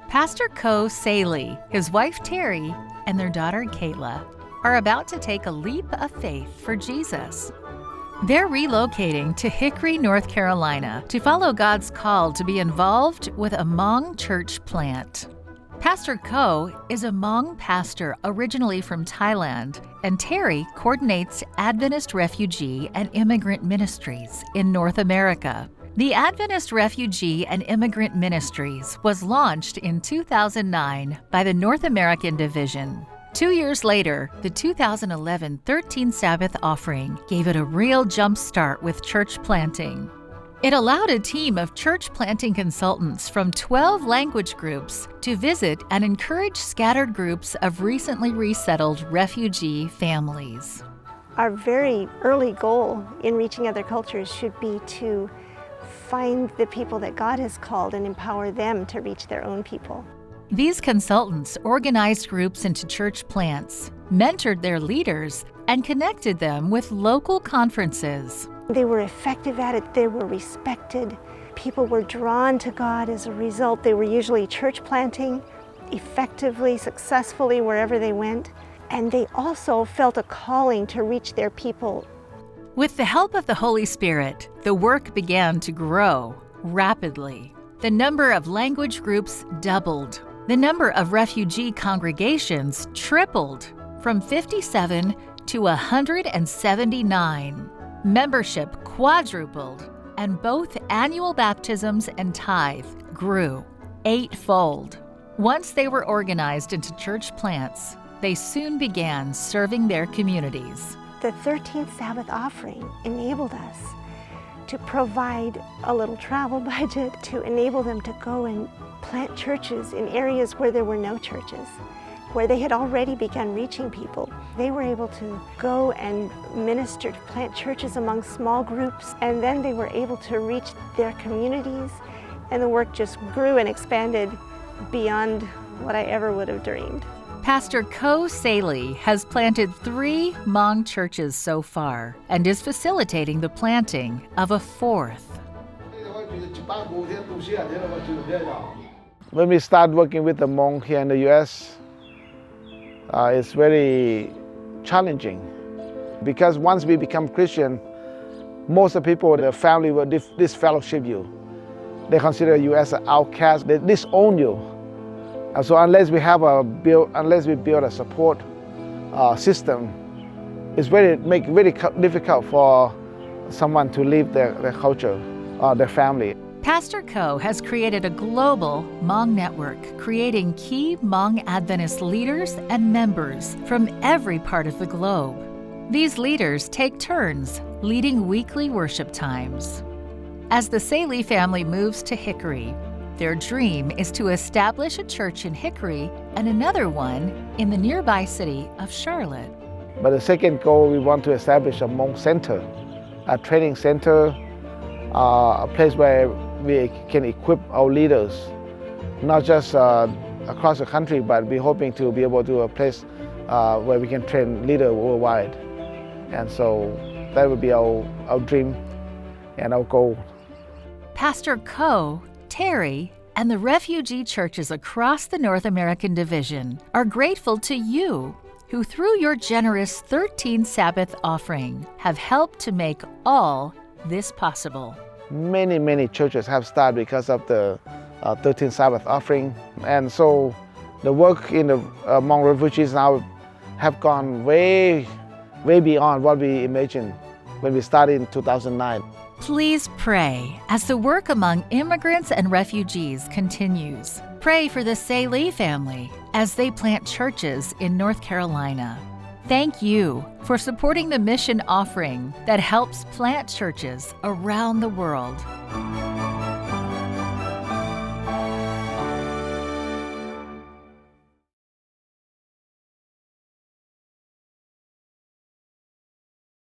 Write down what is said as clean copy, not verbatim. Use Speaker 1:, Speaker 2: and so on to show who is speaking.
Speaker 1: Pastor Ko Saley, his wife Terry, and their daughter Kayla are about to take a leap of faith for Jesus. They're relocating to Hickory, North Carolina to follow God's call to be involved with a Hmong church plant. Pastor Ko is a Hmong pastor originally from Thailand, and Terry coordinates Adventist refugee and immigrant ministries in North America. The Adventist Refugee and Immigrant Ministries was launched in 2009 by the North American Division. 2 years later, the 2011 13 Sabbath offering gave it a real jump start with church planting. It allowed a team of church planting consultants from 12 language groups to visit and encourage scattered groups of recently resettled refugee families.
Speaker 2: Our very early goal in reaching other cultures should be to find the people that God has called and empower them to reach their own people.
Speaker 1: These consultants organized groups into church plants, mentored their leaders, and connected them with local conferences.
Speaker 2: They were effective at it, they were respected. People were drawn to God as a result. They were usually church planting effectively, successfully wherever they went. And they also felt a calling to reach their people.
Speaker 1: With the help of the Holy Spirit, the work began to grow rapidly. The number of language groups doubled. The number of refugee congregations tripled from 57 to 179. Membership quadrupled, and both annual baptisms and tithe grew eightfold. Once they were organized into church plants, they soon began serving their communities.
Speaker 2: The 13th Sabbath offering enabled us to provide a little travel budget to enable them to go and plant churches in areas where there were no churches, where they had already begun reaching people. They were able to go and minister, to plant churches among small groups, and then they were able to reach their communities, and the work just grew and expanded beyond what I ever would have dreamed.
Speaker 1: Pastor Ko Saley has planted 3 Hmong churches so far and is facilitating the planting of a 4th.
Speaker 3: When we start working with the Hmong here in the U.S., it's very challenging because once we become Christian, most of the people, the family will disfellowship you. They consider you as an outcast. They disown you. And so unless we build a support system, it's very difficult for someone to leave their culture, their family.
Speaker 1: Pastor Ko has created a global Hmong network, creating key Hmong Adventist leaders and members from every part of the globe. These leaders take turns leading weekly worship times. As the Saley family moves to Hickory, their dream is to establish a church in Hickory and another one in the nearby city of Charlotte.
Speaker 3: But the second goal, we want to establish a Hmong center, a training center, a place where we can equip our leaders, not just across the country, but we're hoping to be able to do a place where we can train leaders worldwide. And so that would be our dream and our goal.
Speaker 1: Pastor Ko, Terry, and the refugee churches across the North American Division are grateful to you, who through your generous 13 Sabbath offering have helped to make all this possible.
Speaker 3: Many churches have started because of the 13 Sabbath offering. And so the work among refugees now have gone way beyond what we imagined when we started in 2009.
Speaker 1: Please pray as the work among immigrants and refugees continues. Pray for the Saley family as they plant churches in North Carolina. Thank you for supporting the mission offering that helps plant churches around the world.